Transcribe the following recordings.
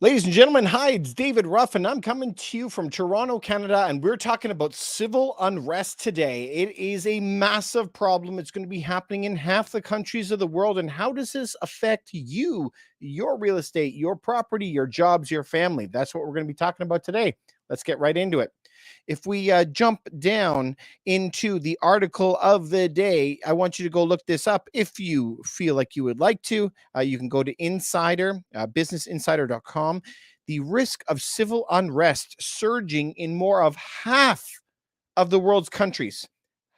Ladies and gentlemen, hi, it's David Ruff, and I'm coming to you from Toronto, Canada, and we're talking about civil unrest today. It is a massive problem. It's going to be happening in half the countries of the world. And how does this affect you, your real estate, your property, your jobs, your family? That's what we're going to be talking about today. Let's get right into it. If we jump down into the article of the day, I want you to go look this up if you feel like you would like to. You can go to businessinsider.com. The risk of civil unrest surging in more of half of the world's countries.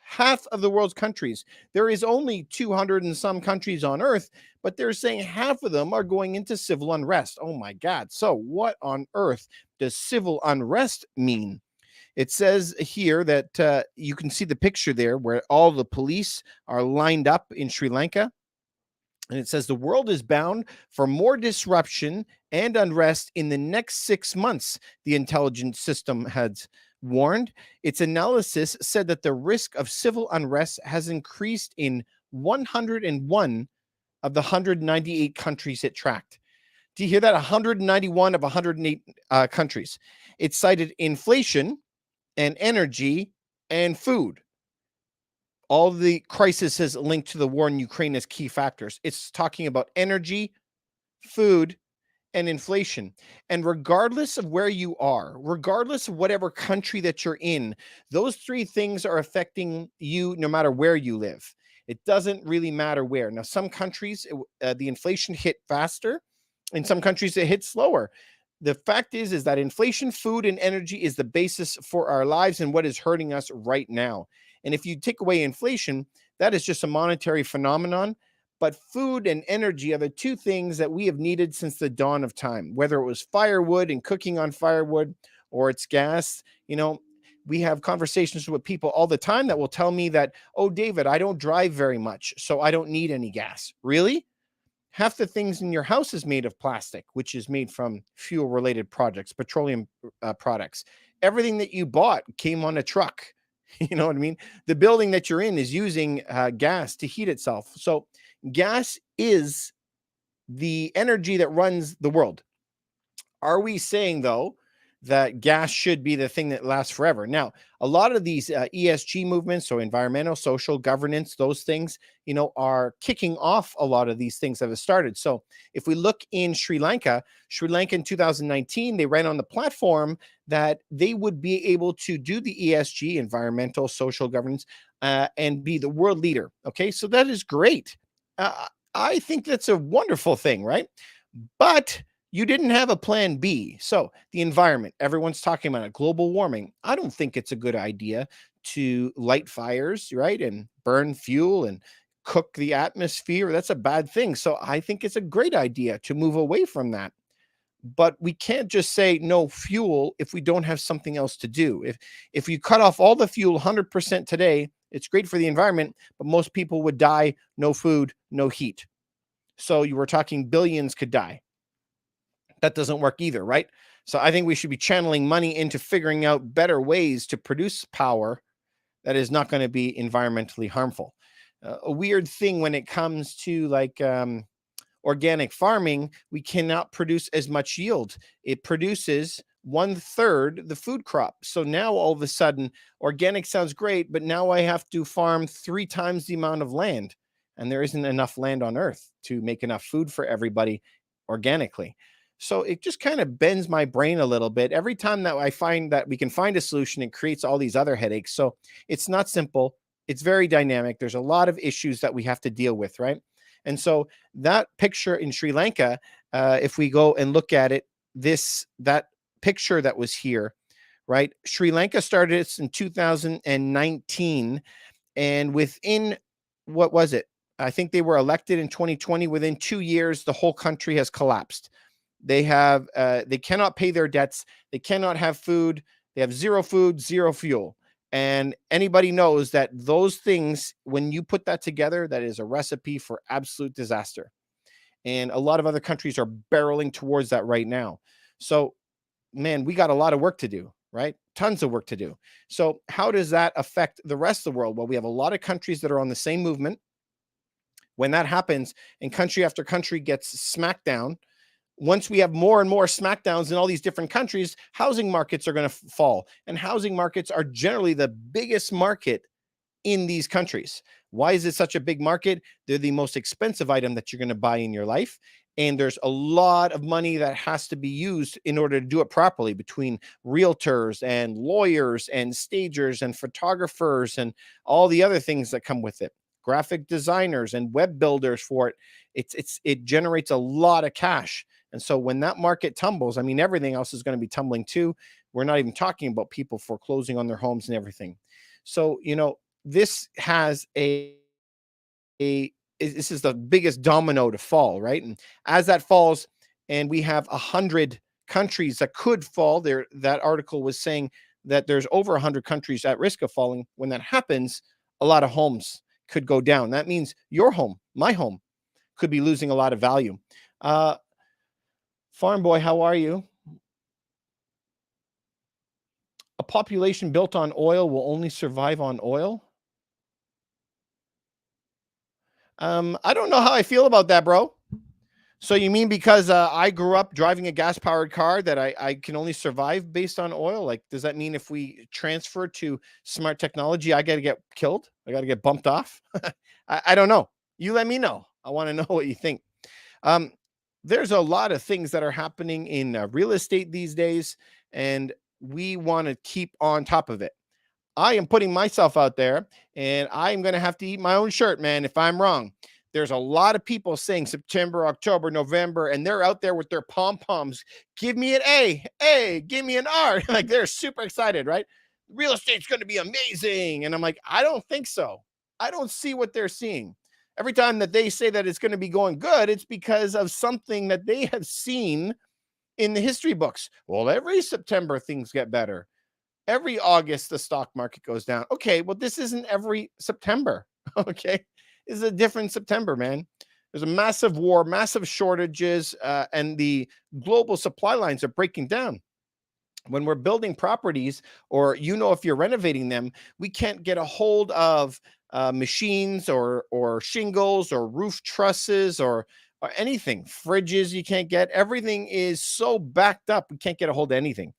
Half of the world's countries. There is only 200 and some countries on earth, but they're saying half of them are going into civil unrest. Oh my God. So, what on earth does civil unrest mean? It says here that you can see the picture there where all the police are lined up in Sri Lanka. And it says the world is bound for more disruption and unrest in the next 6 months, the intelligence system has warned. Its analysis said that the risk of civil unrest has increased in 101 of the 198 countries it tracked. Do you hear that? 191 of 108 countries. It cited inflation and energy and food. All the crises linked to the war in Ukraine as key factors. It's talking about energy, food, and inflation. And regardless of where you are, regardless of whatever country that you're in, those three things are affecting you no matter where you live. It doesn't really matter where. Now, some countries, the inflation hit faster. In some countries, it hit slower. The fact is that inflation, food, and energy is the basis for our lives and what is hurting us right now. And if you take away inflation, that is just a monetary phenomenon. But food and energy are the two things that we have needed since the dawn of time, whether it was firewood and cooking on firewood or it's gas. We have conversations with people all the time that will tell me that, oh, David, I don't drive very much, so I don't need any gas. Really? Half the things in your house is made of plastic, which is made from fuel related projects, petroleum products. Everything that you bought came on a truck. You know what I mean? The building that you're in is using gas to heat itself. So gas is the energy that runs the world. Are we saying, though, that gas should be the thing that lasts forever? Now, a lot of these ESG movements, so environmental, social, governance, those things, are kicking off a lot of these things that have started. So if we look in Sri Lanka in 2019, they ran on the platform that they would be able to do the ESG, environmental, social, governance, and be the world leader. Okay, so that is great. I think that's a wonderful thing, right? But you didn't have a plan B. So the environment, everyone's talking about it, global warming. I don't think it's a good idea to light fires, right? And burn fuel and cook the atmosphere. That's a bad thing. So I think it's a great idea to move away from that. But we can't just say no fuel if we don't have something else to do. If you cut off all the fuel 100% today, it's great for the environment, but most people would die, no food, no heat. So you were talking billions could die. That doesn't work either, right? So I think we should be channeling money into figuring out better ways to produce power that is not going to be environmentally harmful. A weird thing when it comes to organic farming, we cannot produce as much yield. It produces 1/3 the food crop. So now all of a sudden, organic sounds great, but now I have to farm 3 times the amount of land. And there isn't enough land on earth to make enough food for everybody organically. So it just kind of bends my brain a little bit. Every time that I find that we can find a solution, it creates all these other headaches. So it's not simple. It's very dynamic. There's a lot of issues that we have to deal with, right? And so that picture in Sri Lanka, if we go and look at it, that picture that was here, right? Sri Lanka started this in 2019, and within, what was it? I think they were elected in 2020. Within 2 years, the whole country has collapsed. They cannot pay their debts. They cannot have food. They have zero food, zero fuel. And anybody knows that those things, when you put that together, that is a recipe for absolute disaster. And a lot of other countries are barreling towards that right now. So, man, we got a lot of work to do, right? Tons of work to do. So how does that affect the rest of the world? Well, we have a lot of countries that are on the same movement. When that happens and country after country gets smacked down, Once we have more and more smackdowns in all these different countries, housing markets are going to fall. And housing markets are generally the biggest market in these countries. Why is it such a big market? They're the most expensive item that you're going to buy in your life. And there's a lot of money that has to be used in order to do it properly between realtors and lawyers and stagers and photographers and all the other things that come with it. Graphic designers and web builders for it. It generates a lot of cash. And so when that market tumbles, I mean, everything else is going to be tumbling too. We're not even talking about people foreclosing on their homes and everything. So, this has this is the biggest domino to fall, right? And as that falls, and we have 100 countries that could fall there, that article was saying that there's over 100 countries at risk of falling. When that happens, a lot of homes could go down. That means your home, my home, could be losing a lot of value. Farm boy, how are you? A population built on oil will only survive on oil. I don't know how I feel about that, bro. So you mean because I grew up driving a gas-powered car that I can only survive based on oil? Like, does that mean if we transfer to smart technology, I got to get killed? I got to get bumped off? I don't know. You let me know. I want to know what you think. Um, there's a lot of things that are happening in real estate these days, and we want to keep on top of it. I am putting myself out there and I'm going to have to eat my own shirt, man, if I'm wrong. There's a lot of people saying September, October, November, and they're out there with their pom poms. Give me an A, give me an R. Like they're super excited, right? Real estate's going to be amazing. And I'm like, I don't think so. I don't see what they're seeing. Every time that they say that it's going to be going good, it's because of something that they have seen in the history books. Well, every September things get better. Every August, the stock market goes down. Okay, well, this isn't every September. Okay, this is a different September, man. There's a massive war, massive shortages, and the global supply lines are breaking down. When we're building properties, or if you're renovating them, we can't get a hold of machines or shingles or roof trusses or anything. Fridges you can't get. Everything is so backed up. We can't get a hold of anything.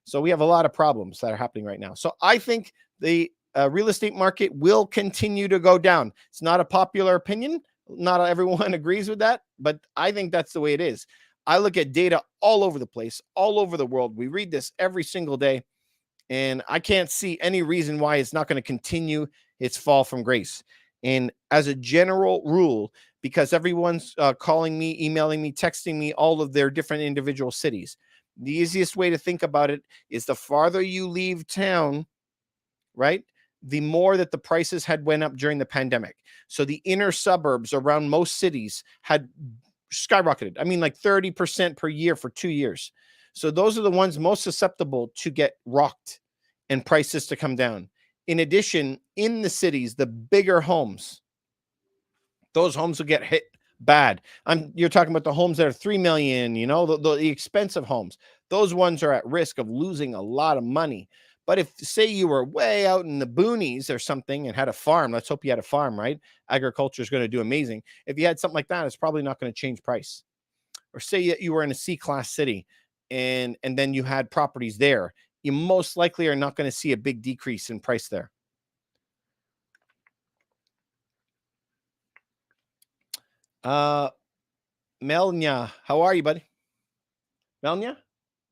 So we have a lot of problems that are happening right now. So I think the real estate market will continue to go down. It's not a popular opinion. Not everyone agrees with that, but I think that's the way it is. I look at data all over the place, all over the world. We read this every single day, and I can't see any reason why it's not going to continue its fall from grace. And as a general rule, because everyone's calling me, emailing me, texting me all of their different individual cities, the easiest way to think about it is the farther you leave town, right, the more that the prices had went up during the pandemic. So the inner suburbs around most cities had skyrocketed. I mean, like 30% per year for 2 years. So those are the ones most susceptible to get rocked and prices to come down. In addition, in the cities, the bigger homes, those homes will get hit bad. You're talking about the homes that are 3 million, the expensive homes. Those ones are at risk of losing a lot of money. But if, say, you were way out in the boonies or something and had a farm, let's hope you had a farm, right? Agriculture is going to do amazing. If you had something like that, it's probably not going to change price. Or say that you were in a C-class city and then you had properties there, you most likely are not going to see a big decrease in price there. Melnya, how are you, buddy? Melnya?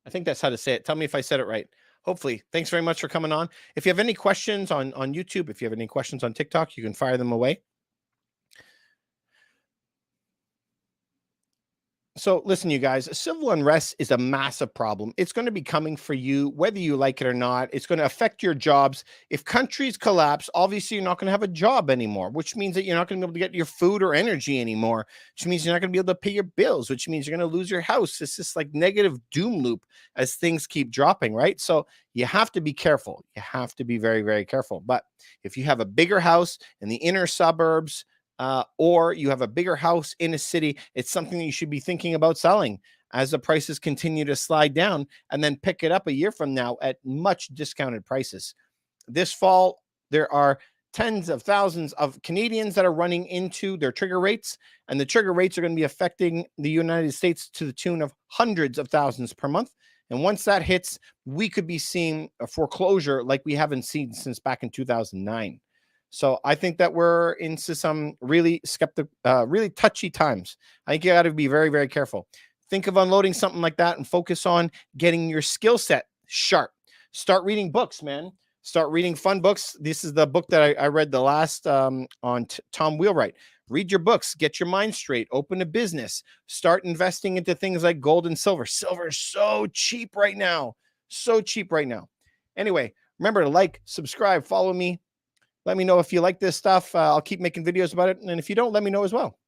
I think that's how to say it. Tell me if I said it right. Hopefully. Thanks very much for coming on. If you have any questions on YouTube, if you have any questions on TikTok, you can fire them away. So listen, you guys, civil unrest is a massive problem. It's going to be coming for you, whether you like it or not. It's going to affect your jobs. If countries collapse, obviously you're not going to have a job anymore, which means that you're not going to be able to get your food or energy anymore, which means you're not going to be able to pay your bills, which means you're going to lose your house. It's just like negative doom loop as things keep dropping, right? So you have to be careful. You have to be very, very careful. But if you have a bigger house in the inner suburbs, or you have a bigger house in a city, it's something that you should be thinking about selling as the prices continue to slide down, and then pick it up a year from now at much discounted prices. This fall, there are tens of thousands of Canadians that are running into their trigger rates, and the trigger rates are going to be affecting the United States to the tune of hundreds of thousands per month. And once that hits, we could be seeing a foreclosure like we haven't seen since back in 2009. So I think that we're into some really really touchy times. I think you got to be very, very careful. Think of unloading something like that and focus on getting your skill set sharp. Start reading books, man. Start reading fun books. This is the book that I read the last on Tom Wheelwright. Read your books, get your mind straight, open a business, start investing into things like gold and silver. Silver is so cheap right now. So cheap right now. Anyway, remember to like, subscribe, follow me. Let me know if you like this stuff. I'll keep making videos about it. And if you don't, let me know as well.